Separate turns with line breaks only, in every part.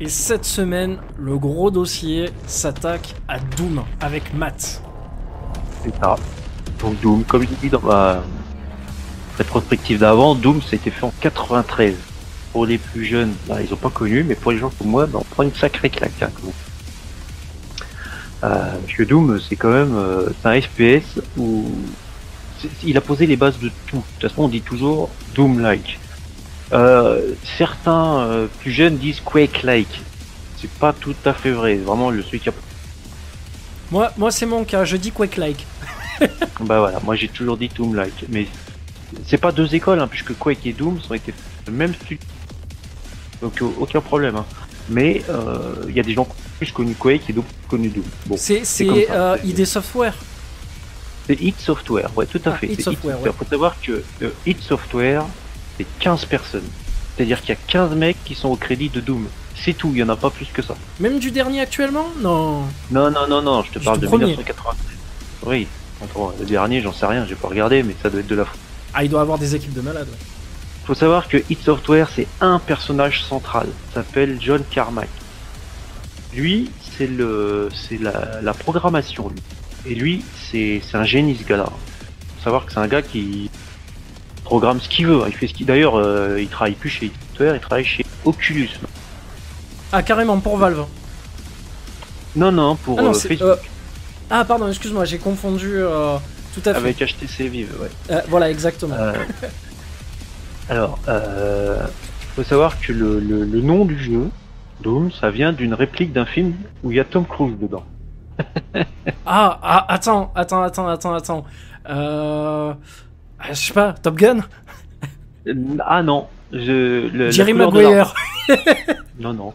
Et cette semaine, le gros dossier s'attaque à Doom avec Matt.
C'est ça. Donc Doom, comme je dis dans ma rétrospective d'avant, Doom ça a été fait en 93. Pour les plus jeunes, ils n'ont pas connu, mais pour les gens comme moi, on prend une sacrée claque. Hein, parce que Doom, c'est quand même c'est un FPS où il a posé les bases de tout. De toute façon, on dit toujours Doom-like. Certains plus jeunes disent Quake-like. C'est pas tout à fait vrai. Vraiment, celui qui a...
Moi c'est mon cas, je dis Quake-like.
Bah voilà, moi j'ai toujours dit Doom-like. Mais c'est pas deux écoles, hein, puisque Quake et Doom ont été le même studio. Donc aucun problème. Hein. Mais il y a des gens qui ont plus connu Quake et d'autres qui ont connu Doom. Bon,
c'est ID Software.
C'est id Software, ouais, tout à fait.
id Software.
Ouais. Faut savoir que id Software, c'est 15 personnes. C'est-à-dire qu'il y a 15 mecs qui sont au crédit de Doom. C'est tout, il n'y en a pas plus que ça.
Même du dernier actuellement? Non.
Non, je te parle de
premier.
1993. Oui, le dernier, j'en sais rien, j'ai pas regardé, mais ça doit être de la faute.
Ah, il doit avoir des équipes de malades. Ouais.
Faut savoir que id Software, c'est un personnage central. Il s'appelle John Carmack. Lui, c'est la programmation, lui. Et lui, c'est un génie, ce gars-là. Faut savoir que c'est un gars qui programme ce qu'il veut. Il fait ce qu'il... D'ailleurs, il travaille plus chez id Software, il travaille chez Oculus.
Ah, carrément, pour Valve.
Non, pour Facebook.
Ah, pardon, excuse-moi, j'ai confondu tout à fait.
Avec HTC Vive, ouais.
Voilà, exactement.
Alors, faut savoir que le nom du jeu, Doom, ça vient d'une réplique d'un film où il y a Tom Cruise dedans.
Attends. Je sais pas, Top Gun?
Ah non,
Jerry Maguire.
Non.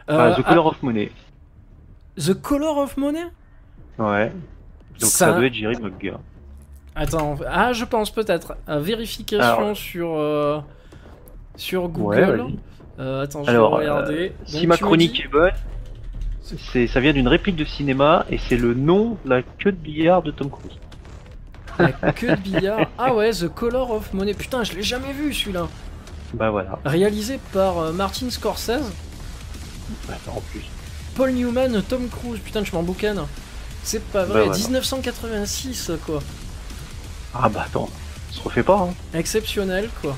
The Color of Money.
The Color of Money?
Ouais. Donc ça doit être Jerry Maguire.
Attends, je pense peut-être. Vérification sur Google.
Ouais,
attends, je vais regarder.
Si ma chronique est bonne, ça vient d'une réplique de cinéma et c'est le nom de la queue de billard de Tom Cruise.
La queue de billard. Ah ouais, The Color of Money. Putain, je l'ai jamais vu celui-là.
Bah voilà.
Réalisé par Martin Scorsese.
Bah, en plus.
Paul Newman, Tom Cruise. Putain, je m'en boucane. C'est pas vrai. Bah, voilà. 1986 quoi.
Ah bah attends, ça se refait pas. Hein.
Exceptionnel quoi.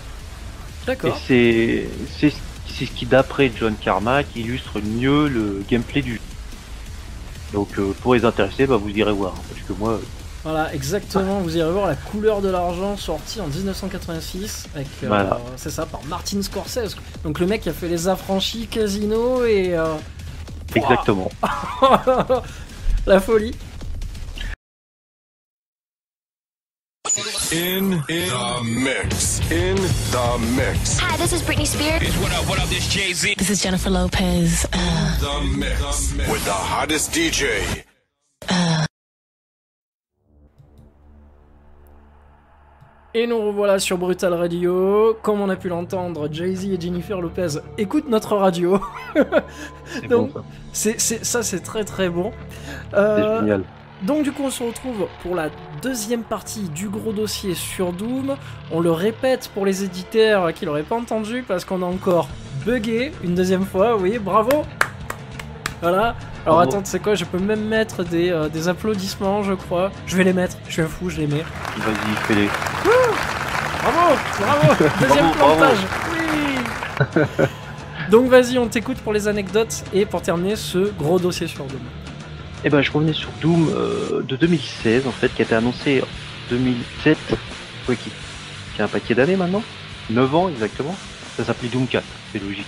D'accord.
Et c'est ce qui, d'après John Carmack, illustre mieux le gameplay du jeu. Donc pour les intéressés, bah, vous irez voir. Hein, parce que moi...
Voilà, exactement, vous irez voir La couleur de l'argent, sorti en 1986, avec,
voilà.
C'est ça, par Martin Scorsese. Donc le mec qui a fait Les Affranchis, Casino et...
Exactement.
La folie.
In the mix.
Hi, this is Britney Spears.
What up, this Jay-Z.
This is Jennifer Lopez.
The mix. With the hottest DJ.
Et nous revoilà sur Brutal Radio. Comme on a pu l'entendre, Jay-Z et Jennifer Lopez écoutent notre radio. Donc,
bon,
ça c'est très très bon.
C'est génial.
Donc du coup on se retrouve pour la deuxième partie du gros dossier sur Doom. On le répète pour les éditeurs qui l'auraient pas entendu parce qu'on a encore bugué une deuxième fois, oui, bravo. Voilà, alors
bravo.
Attends, tu sais quoi, je peux même mettre des applaudissements je crois. Je vais les mettre, je suis un fou, je les mets.
Vas-y, fais-les.
Bravo, deuxième plantage, oui. Donc vas-y, on t'écoute pour les anecdotes et pour terminer ce gros dossier sur Doom.
Eh ben, je revenais sur Doom de 2016, en fait, qui a été annoncé en 2007, ouais, qui a un paquet d'années maintenant, 9 ans exactement. Ça s'appelait Doom 4, c'est logique.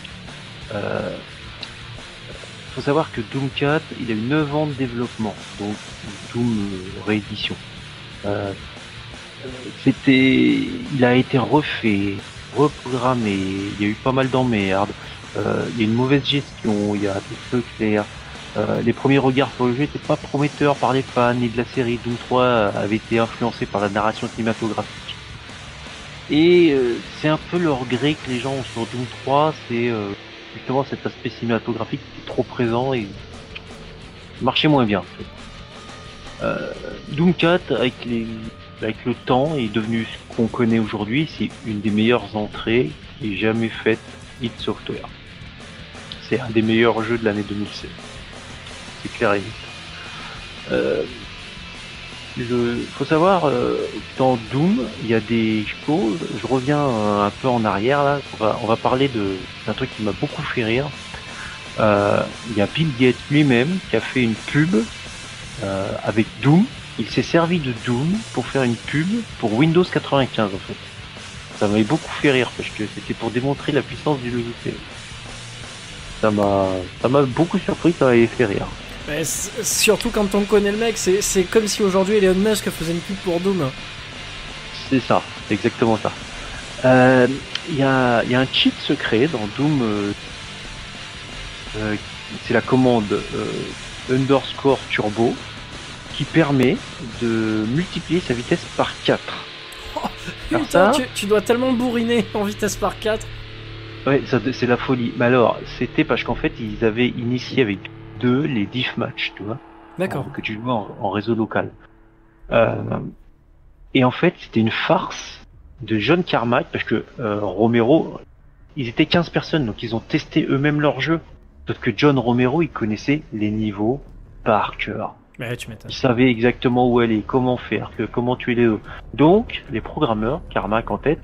Faut savoir que Doom 4, il a eu 9 ans de développement, donc Doom réédition. Il a été refait, reprogrammé, il y a eu pas mal d'emmerdes, il y a une mauvaise gestion, il y a des feux clairs. Les premiers regards sur le jeu n'étaient pas prometteurs par les fans ni de la série. Doom 3 avait été influencé par la narration cinématographique. Et c'est un peu le regret que les gens ont sur Doom 3, c'est justement cet aspect cinématographique qui est trop présent et marchait moins bien. En fait. Doom 4, avec le temps, est devenu ce qu'on connaît aujourd'hui. C'est une des meilleures entrées et jamais faites id Software. c'est un des meilleurs jeux de l'année 2016. C'est clair et net. Faut savoir, dans Doom, il y a des choses. Je reviens un peu en arrière là. On va parler d'un truc qui m'a beaucoup fait rire. Il y a Bill Gates lui-même qui a fait une pub avec Doom. Il s'est servi de Doom pour faire une pub pour Windows 95 en fait. Ça m'avait beaucoup fait rire parce que c'était pour démontrer la puissance du logiciel. Ça m'a beaucoup surpris, ça m'avait fait rire.
Mais surtout quand on connaît le mec, c'est comme si aujourd'hui Elon Musk faisait une pub pour Doom.
C'est ça, c'est exactement ça. Il y a un cheat secret dans Doom. C'est la commande underscore turbo qui permet de multiplier sa vitesse par 4.
Oh, putain, tu dois tellement bourriner en vitesse par 4.
Ouais, c'est la folie. Mais alors, c'était parce qu'en fait, ils avaient initié avec les diff match, tu vois.
D'accord.
Que tu joues en réseau local. Et en fait, c'était une farce de John Carmack parce que Romero, ils étaient 15 personnes, donc ils ont testé eux-mêmes leur jeu. Sauf que John Romero, il connaissait les niveaux par cœur.
Ouais, tu m'étonnes.
Il savait exactement où aller, comment faire, comment tuer les deux. Donc, les programmeurs, Carmack en tête,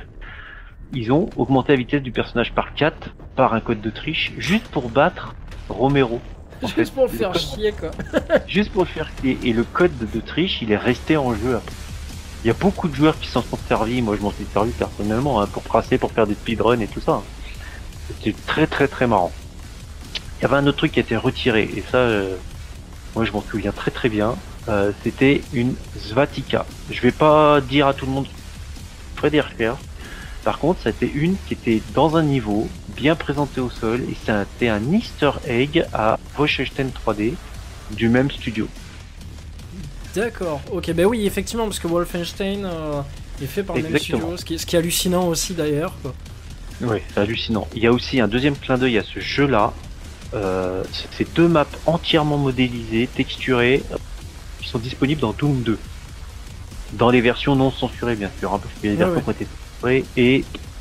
ils ont augmenté la vitesse du personnage par 4 par un code de triche, juste pour battre Romero.
Juste pour le faire chier, quoi.
Juste pour le faire chier. Et le code de triche, il est resté en jeu après. Il y a beaucoup de joueurs qui s'en sont servis. Moi, je m'en suis servi personnellement, pour tracer, pour faire des speedruns et tout ça. C'était très très très marrant. Il y avait un autre truc qui a été retiré, et ça, moi je m'en souviens très très bien. C'était une Svatika. Je vais pas dire à tout le monde très des recherches. Par contre, c'était une qui était dans un niveau, bien présentée au sol, et c'était un Easter egg à Wolfenstein 3D du même studio.
D'accord, ok, bah oui, effectivement, parce que Wolfenstein est fait par le même studio, ce qui est hallucinant aussi d'ailleurs.
Oui, c'est hallucinant. Il y a aussi un deuxième clin d'œil à ce jeu-là. C'est 2 maps entièrement modélisées, texturées, qui sont disponibles dans Doom 2. Dans les versions non censurées, bien sûr, hein, parce qu'il y a des versions qui ont été censurées,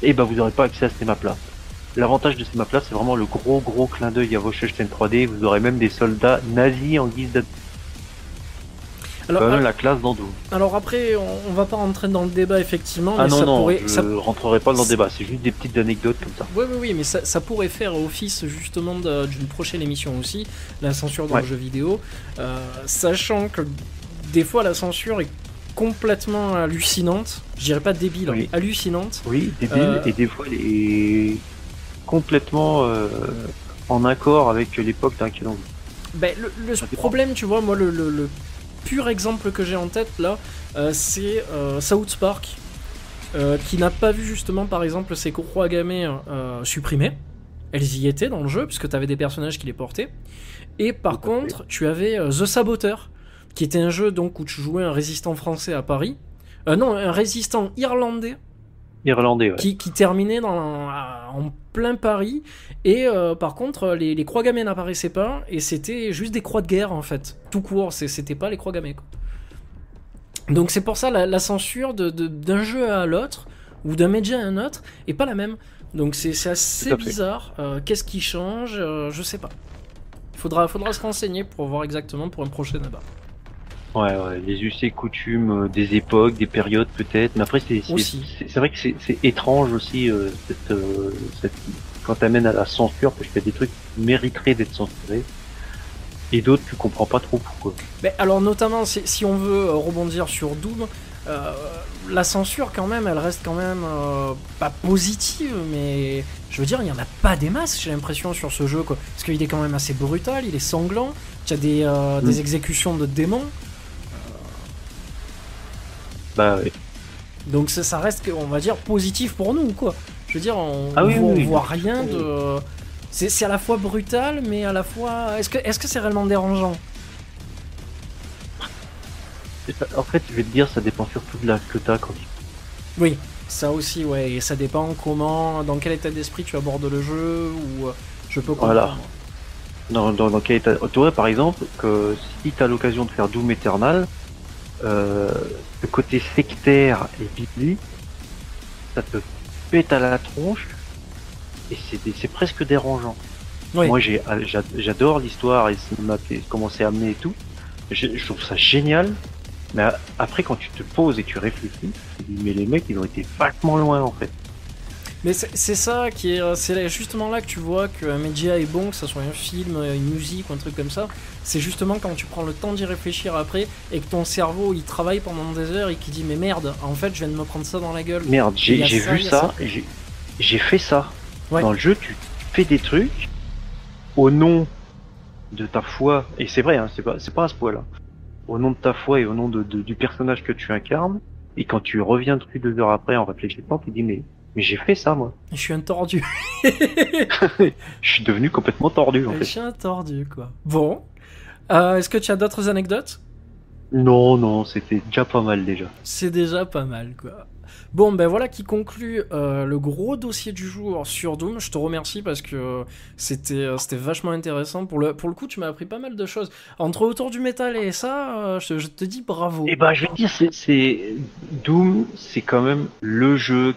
et bah vous n'aurez pas accès à ces maps-là. L'avantage de ces maps-là, c'est vraiment le gros clin d'œil à Wolfenstein 3D. Vous aurez même des soldats nazis en guise de...
Alors,
la classe dans Doom.
Alors après, on va pas rentrer dans le débat effectivement.
Ah
mais
non,
ça
non,
pourrait,
je rentrerai pas dans le débat, c'est juste des petites anecdotes comme ça.
Oui, mais ça pourrait faire office justement d'une prochaine émission aussi, la censure dans le jeu vidéo. Sachant que des fois la censure est complètement hallucinante, je dirais pas débile, mais hallucinante.
Oui, débile, et des fois elle est complètement en accord avec l'époque dans laquelle on vit.
Ben, le problème, tu vois, moi le pur exemple que j'ai en tête là, c'est South Park, qui n'a pas vu justement par exemple ces croix gammées supprimées. Elles y étaient dans le jeu puisque tu avais des personnages qui les portaient. Et par contre, tu avais The Saboteur, qui était un jeu donc où tu jouais un résistant français à Paris. Non, un résistant irlandais.
Irlandais, ouais.
Qui terminait en plein Paris. Et par contre, les croix gammées n'apparaissaient pas. Et c'était juste des croix de guerre, en fait. Tout court, c'était pas les croix gammées, quoi. Donc c'est pour ça la censure d'un jeu à l'autre, ou d'un média à un autre, est pas la même. Donc c'est assez bizarre. Qu'est-ce qui change je sais pas. Il faudra se renseigner pour voir exactement pour un prochain débat.
Ouais, les us et coutumes des époques, des périodes peut-être, mais après c'est vrai que c'est étrange aussi quand t'amènes à la censure, parce qu'il y a des trucs qui mériteraient d'être censurés, et d'autres tu comprends pas trop pourquoi.
Mais alors notamment si on veut rebondir sur Doom, la censure quand même, elle reste quand même pas positive, mais je veux dire il y en a pas des masses, j'ai l'impression sur ce jeu, quoi, parce qu'il est quand même assez brutal, il est sanglant, il y a des exécutions de démons.
Bah oui.
Donc ça reste, on va dire, positif pour nous, quoi. Je veux dire, on voit rien de... C'est à la fois brutal, mais à la fois... Est-ce que c'est réellement dérangeant ?
En fait, je vais te dire, ça dépend surtout de l'âge que t'as quand tu...
Oui, ça aussi, ouais. Et ça dépend dans quel état d'esprit tu abordes le jeu, ou... Je peux comprendre.
Voilà. Dans quel état... Tu vois, par exemple, que si t'as l'occasion de faire Doom Eternal... le côté sectaire et biblique, ça te pète à la tronche et c'est presque dérangeant.
Oui.
Moi, j'adore l'histoire et le cinéma qui est commencé à amener et tout. Je trouve ça génial. Mais après, quand tu te poses et tu réfléchis, tu te dis, mais les mecs, ils ont été vachement loin, en fait.
Mais c'est ça qui est. C'est justement là que tu vois qu'un média est bon, que ce soit un film, une musique ou un truc comme ça. C'est justement quand tu prends le temps d'y réfléchir après et que ton cerveau il travaille pendant des heures et qu'il dit mais merde, en fait je viens de me prendre ça dans la gueule.
Merde,
Il y a
j'ai
ça,
vu
il y a
ça, j'ai fait ça.
Ouais.
Dans le jeu, tu fais des trucs au nom de ta foi, et c'est vrai, hein, c'est pas un spoil, hein. Au nom de ta foi et au nom du personnage que tu incarnes, et quand tu reviens dessus 2 heures après en réfléchissant, tu te dis mais j'ai fait ça moi.
Je suis un tordu.
Je suis devenu complètement tordu en
Je
fait.
suis un tordu quoi. Bon. Est-ce que tu as d'autres anecdotes?
Non, c'était déjà pas mal déjà.
C'est déjà pas mal quoi. Bon ben voilà qui conclut le gros dossier du jour sur Doom. Je te remercie parce que c'était vachement intéressant. Pour le coup tu m'as appris pas mal de choses. Entre autour du métal et ça, je te dis bravo.
Et bah je vais te dire, c'est Doom, c'est quand même le jeu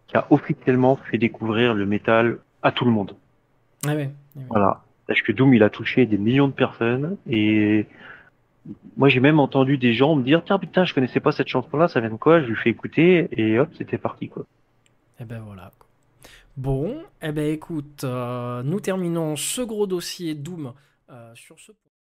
qui a officiellement fait découvrir le métal à tout le monde.
Ah ouais.
Voilà. Parce que Doom, il a touché des millions de personnes et moi, j'ai même entendu des gens me dire, tiens, putain, je connaissais pas cette chanson-là, ça vient de quoi? Je lui fais écouter et hop, c'était parti, quoi.
Et ben voilà. Bon, eh ben écoute, nous terminons ce gros dossier Doom sur ce point.